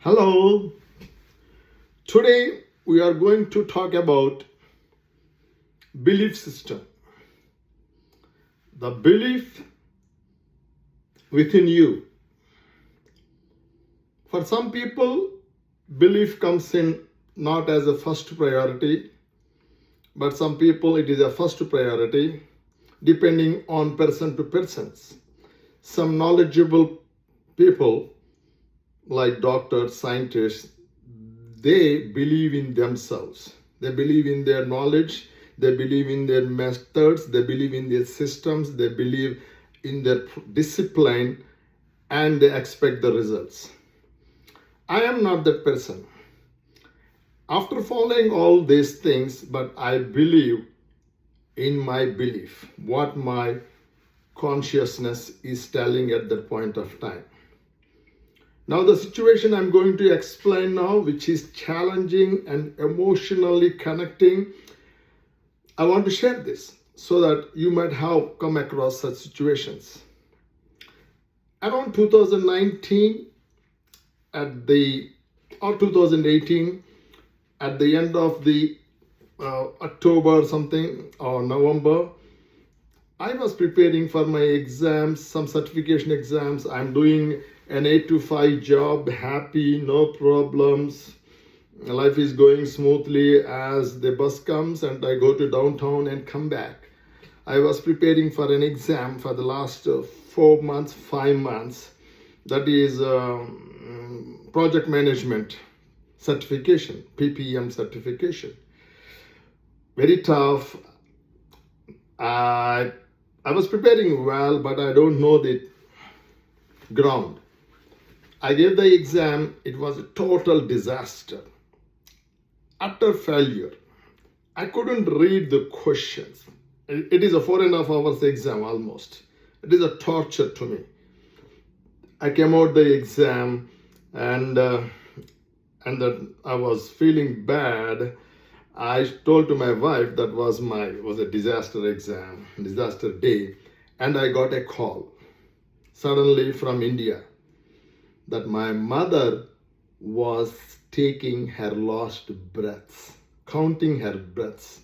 Hello. Today we are going to talk about belief system. The belief within you. For some people, belief comes in not as a first priority, but some people it is a first priority depending on person to persons. Some knowledgeable people like doctors, scientists, they believe in themselves. They believe in their knowledge, they believe in their methods, they believe in their systems, they believe in their discipline, and they expect the results. I am not that person. After following all these things, but I believe in my belief, what my consciousness is telling at that point of time. Now, the situation I'm going to explain now, which is challenging and emotionally connecting, I want to share this so that you might have come across such situations. Around 2019 or 2018, at the end of the October or something or November, I was preparing for my exams, some certification exams. I'm doing an 8 to 5 job, happy, no problems. Life is going smoothly as the bus comes and I go to downtown and come back. I was preparing for an exam for the last 4 months, 5 months. That is project management certification, PPM certification. Very tough. I was preparing well, but I don't know the ground. I gave the exam. It was a total disaster, utter failure. I couldn't read the questions. It is a 4.5 hours exam almost. It is a torture to me. I came out the exam and that I was feeling bad. I told to my wife that was a disaster exam, disaster day, and I got a call suddenly from India that my mother was taking her last breaths, counting her breaths.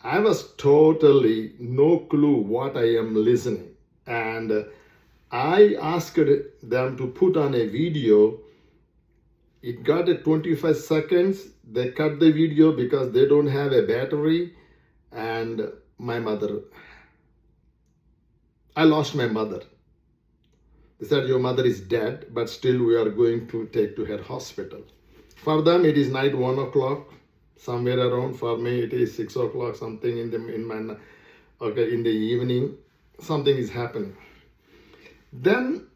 I was totally no clue what I am listening, and I asked them to put on a video. It got a 25 seconds. They cut the video because they don't have a battery. And I lost my mother. They said, your mother is dead, but still we are going to take to her hospital. For them, it is night 1 o'clock, somewhere around. For me, it is 6 o'clock, something in the evening. Something is happening. Then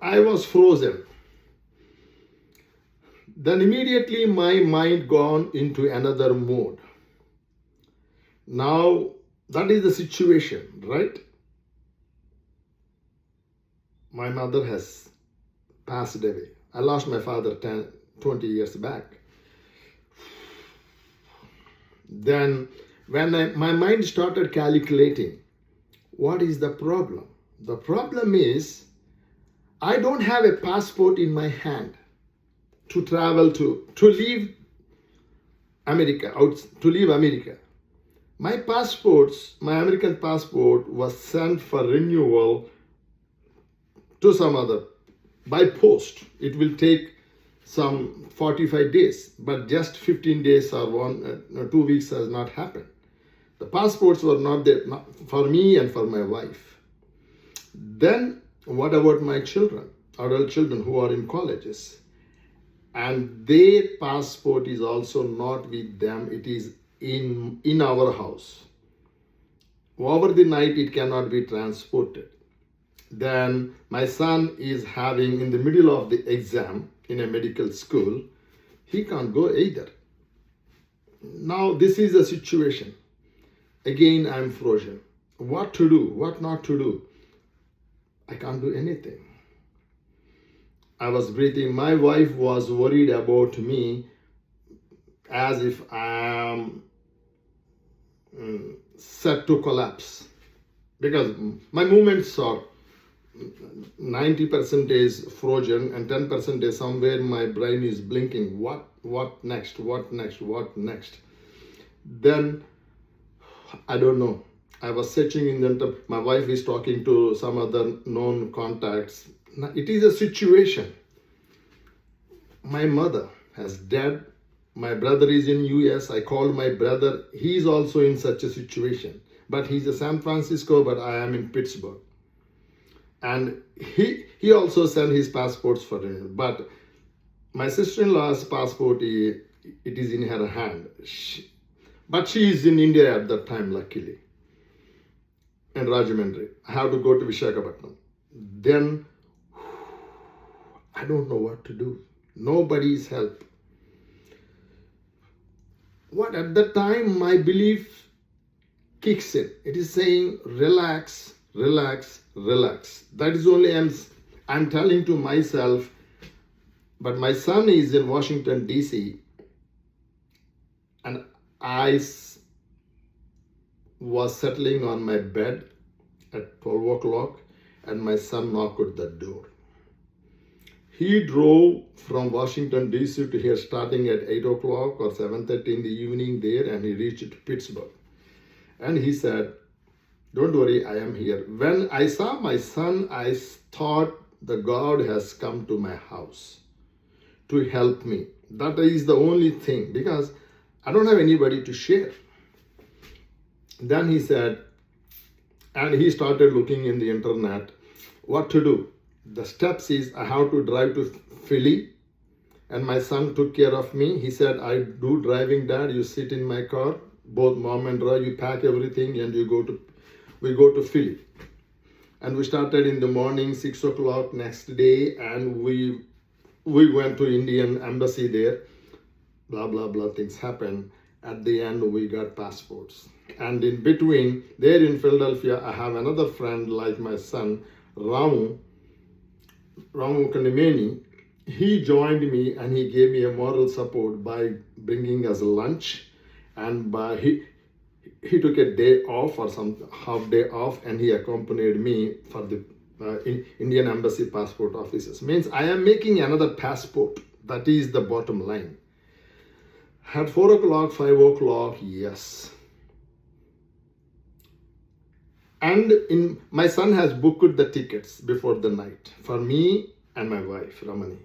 I was frozen. Then immediately my mind gone into another mode. Now that is the situation, right? My mother has passed away. I lost my father 20 years back. Then when my mind started calculating, what is the problem? The problem is I don't have a passport in my hand to travel to leave America, to leave America. My American passport was sent for renewal to some other by post. It will take some 45 days, but just 15 days or 2 weeks has not happened. The passports were not there for me and for my wife. Then what about my children, adult children who are in colleges? And their passport is also not with them. It is in our house. Over the night, it cannot be transported. Then my son is having in the middle of the exam in a medical school. He can't go either. Now this is the situation. Again, I'm frozen. What to do? What not to do? I can't do anything. I was breathing. My wife was worried about me as if I am set to collapse because my movements are 90% is frozen and 10% is somewhere my brain is blinking. What next? What next? What next? Then I don't know. I was searching in the internet. My wife is talking to some other known contacts. Now, it is a situation. My mother has died. My brother is in US. I called my brother. He is also in such a situation. But he's in San Francisco, but I am in Pittsburgh. And he also sent his passports for renewal. But my sister-in-law's passport, it is in her hand. But she is in India at that time, luckily. And Rajahmundry. I have to go to Visakhapatnam. Then I don't know what to do. Nobody's help. What at that time my belief kicks in. It is saying relax, relax, relax. That is only I'm telling to myself. But my son is in Washington DC, and I was settling on my bed at 12 o'clock, and my son knocked at the door. He drove from Washington DC to here starting at 8 o'clock or 7:30 in the evening there, and he reached Pittsburgh. And he said, don't worry, I am here. When I saw my son, I thought the God has come to my house to help me. That is the only thing, because I don't have anybody to share. Then he said, and he started looking in the internet, what to do. The steps is I have to drive to Philly, and my son took care of me. He said, I do driving, Dad. You sit in my car, both mom and dad, you pack everything, and we go to Philly. And we started in the morning, 6 o'clock next day, and we went to Indian embassy there. Blah, blah, blah, things happened. At the end, we got passports. And in between, there in Philadelphia, I have another friend like my son, Ramu Kanimeni. He joined me and he gave me a moral support by bringing us lunch, and he took a day off or some half day off, and he accompanied me for the Indian embassy passport offices. Means I am making another passport. That is the bottom line. At 4 o'clock, 5 o'clock, yes. And my son has booked the tickets before the night for me and my wife, Ramani.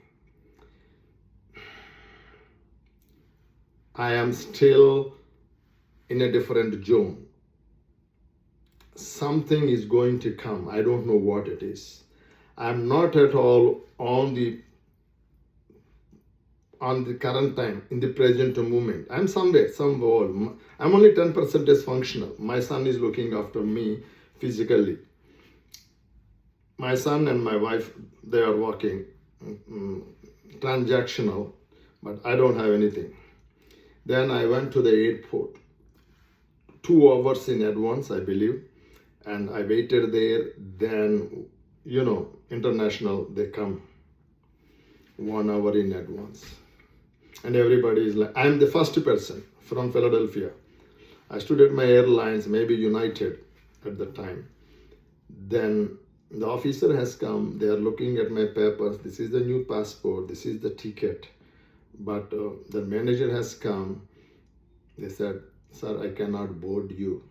I am still in a different zone. Something is going to come. I don't know what it is. I'm not at all on the current time, in the present moment. I'm somewhere. I'm only 10% is functional. My son is looking after me physically. My son and my wife, they are working transactional, but I don't have anything. Then I went to the airport 2 hours in advance, I believe, and I waited there. Then, international, they come 1 hour in advance. And everybody is like, I'm the first person from Philadelphia. I stood at my airlines, maybe United at the time. Then the officer has come, they are looking at my papers. This is the new passport, this is the ticket. But the manager has come. They said, sir, I cannot board you.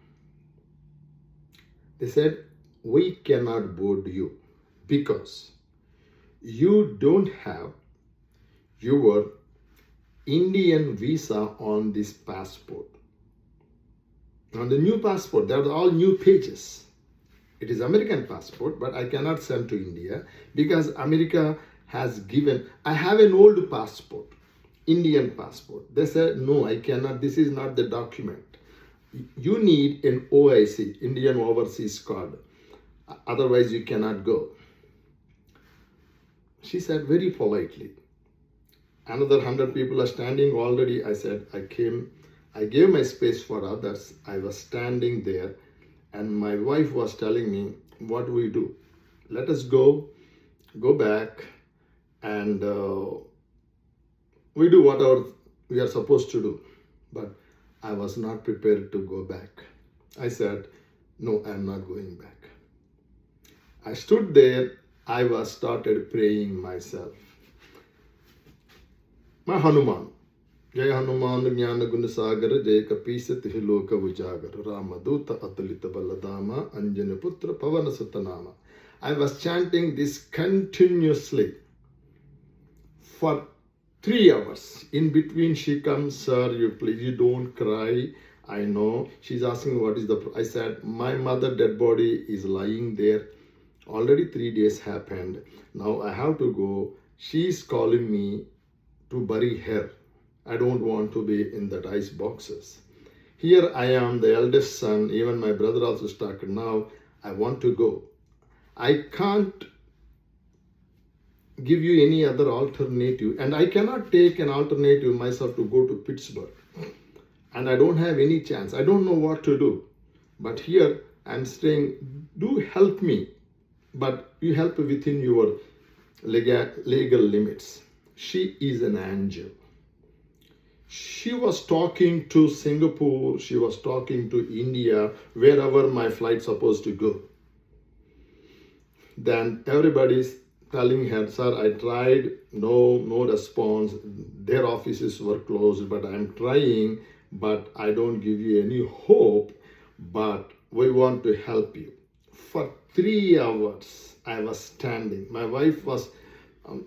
They said, we cannot board you because you don't have your Indian visa on this passport. On the new passport, they are all new pages. It is American passport, but I cannot send to India because America has given, I have an old passport, Indian passport. They said, no, I cannot, this is not the document. You need an OIC, Indian Overseas Card. Otherwise, you cannot go. She said very politely. Another 100 people are standing already. I said, I gave my space for others. I was standing there, and my wife was telling me, what do we do? Let us go back, and we do whatever we are supposed to do. But I was not prepared to go back. I said, no, I'm not going back. I stood there. I was started praying myself. My Hanuman. Jai Hanuman Jnana Guna Sagar Jai Kapisa Tihiloka Vujagar Ramaduta Atulita Baladama Anjana Putra Pavana Sutanama. I was chanting this continuously for 3 hours. In between she comes, sir, you don't cry. I know. She's asking what is I said, my mother dead body is lying there. Already 3 days happened. Now I have to go. She's calling me to bury her. I don't want to be in that ice boxes. Here I am, the eldest son. Even my brother also stuck. Now I want to go. I can't give you any other alternative, and I cannot take an alternative myself to go to Pittsburgh. And I don't have any chance. I don't know what to do. But here I'm saying, do help me. But you help within your legal limits. She is an angel. She was talking to Singapore. She was talking to India, wherever my flight's supposed to go. Then everybody's telling her, sir, I tried, no response. Their offices were closed, but I'm trying, but I don't give you any hope, but we want to help you. For 3 hours, I was standing. My wife was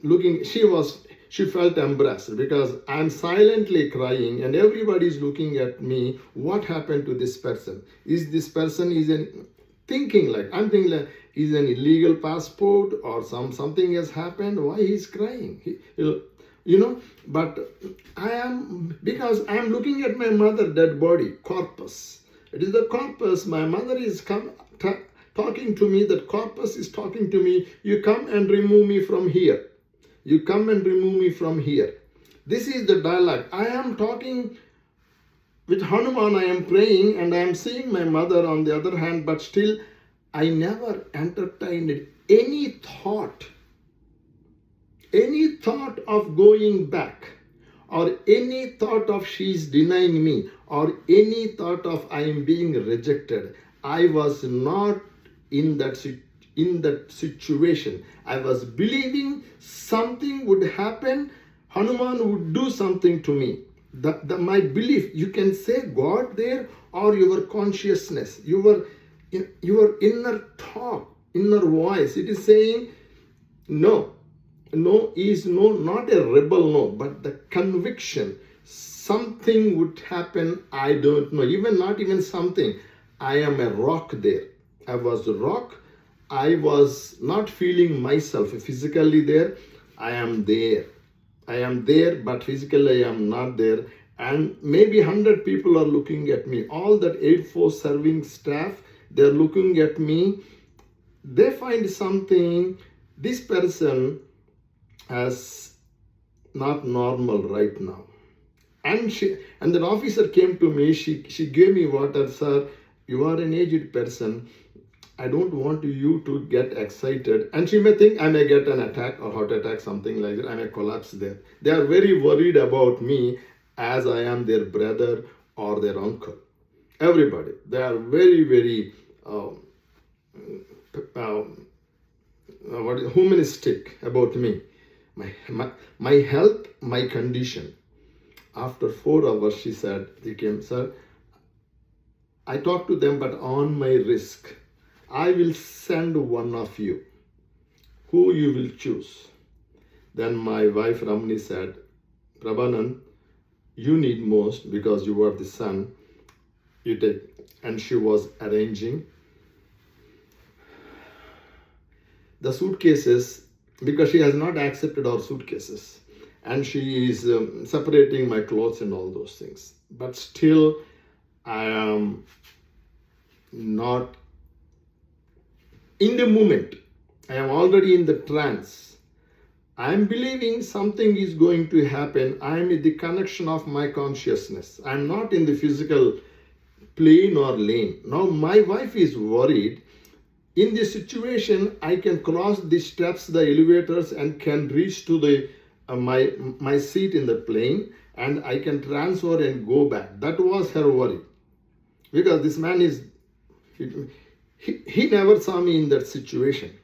looking, she felt embarrassed because I'm silently crying and everybody's looking at me. What happened to this person? Is this person I'm thinking like, is an illegal passport or something has happened? Why he's crying? But because I am looking at my mother dead body, corpus. It is the corpus. My mother is talking to me, that corpus is talking to me, you come and remove me from here. You come and remove me from here. This is the dialogue. I am talking with Hanuman, I am praying and I am seeing my mother on the other hand, but still I never entertained any thought of going back, or any thought of she's denying me, or any thought of I am being rejected. I was not in that situation. I was believing something would happen. Hanuman would do something to me. My belief, you can say God there, or your consciousness, your inner talk, inner voice. It is saying no. No is no, not a rebel no, but the conviction something would happen. I don't know, not even something. I am a rock there. I was a rock. I was not feeling myself physically there. I am there, but physically I am not there. And maybe 100 people are looking at me. All that Air Force serving staff, they're looking at me. They find something, this person as not normal right now. And the officer came to me, she gave me water. Sir, you are an aged person. I don't want you to get excited. And she may think I may get an attack or heart attack, something like that. I may collapse there. They are very worried about me as I am their brother or their uncle. Everybody. They are very, very humanistic about me. My health, my condition. After 4 hours, she said, they came, sir, I talked to them, but on my risk. I will send one of you, who you will choose. Then my wife Ramani said, Prabhanan, you need most because you are the son. You take. And she was arranging the suitcases, because she has not accepted our suitcases. And she is separating my clothes and all those things. But still, I am not in the moment. I am already in the trance. I am believing something is going to happen. I am in the connection of my consciousness. I am not in the physical plane or lane. Now my wife is worried. In this situation, I can cross the steps, the elevators, and can reach to the my seat in the plane, and I can transfer and go back. That was her worry. Because this man is, he never saw me in that situation.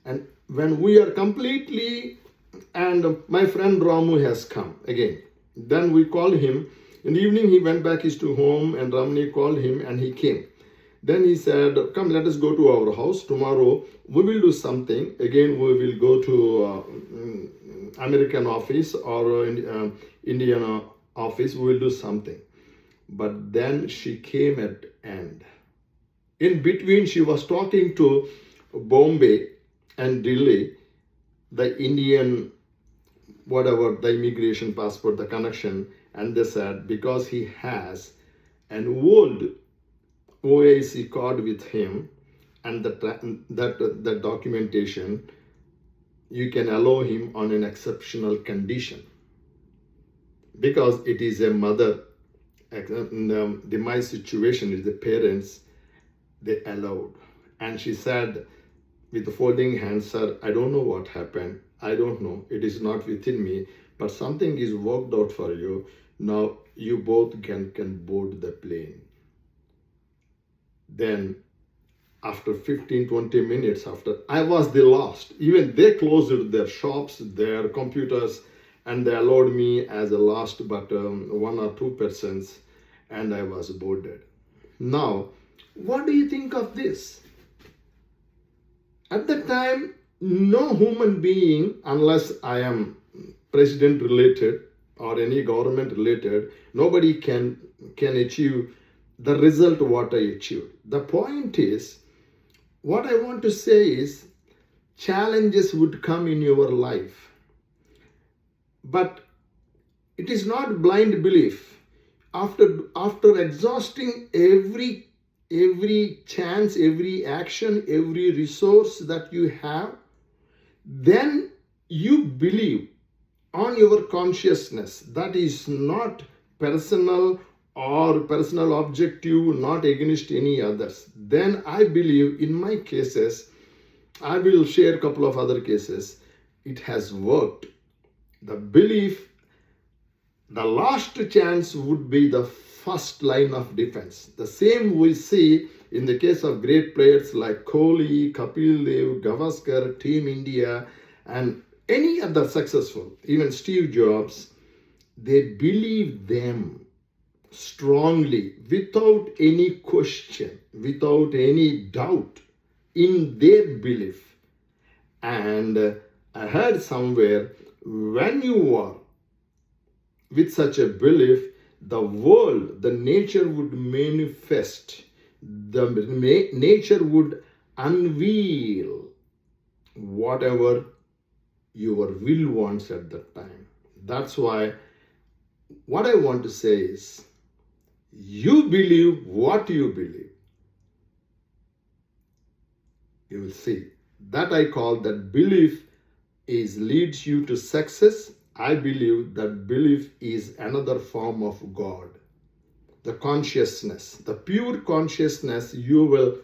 And when we are completely, and my friend Ramu has come again. Then we called him. In the evening, he went back to home, and Ramani called him, and he came. Then he said, "Come, let us go to our house. Tomorrow we will do something. Again, we will go to American office or Indian office. We will do something." But then she came at end. In between, she was talking to Bombay and Delhi, the Indian, whatever, the immigration passport, the connection, and they said because he has an old OIC card with him and that documentation, you can allow him on an exceptional condition because it is a mother. My situation is the parents, they allowed. And she said with the folding hands, "Sir, I don't know what happened. I don't know. It is not within me, but something is worked out for you. Now you both can board the plane." Then after 15-20 minutes after, I was the last. Even they closed their shops, their computers, and they allowed me as a last but 1 or 2 persons, and I was boarded. Now, what do you think of this? At that time, no human being, unless I am president related or any government related, nobody can achieve the result what I achieved. The point is, what I want to say is, challenges would come in your life. But it is not blind belief. After exhausting every chance, every action, every resource that you have, then you believe on your consciousness. That is not personal or personal objective, not against any others. Then I believe in my cases, I will share a couple of other cases, it has worked. The belief, the last chance would be the first line of defense. The same we see in the case of great players like Kohli, Kapil Dev, Gavaskar, Team India, and any other successful, even Steve Jobs. They believe them strongly, without any question, without any doubt in their belief. And I heard somewhere, when you are with such a belief, the world, the nature would manifest, the nature would unveil whatever your will wants at that time. That's why what I want to say is, you believe what you believe. You will see. That I call that belief leads you to success. I believe that belief is another form of God. The consciousness, the pure consciousness you will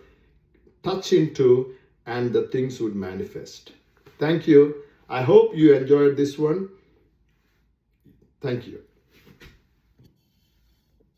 touch into, and the things would manifest. Thank you. I hope you enjoyed this one. Thank you.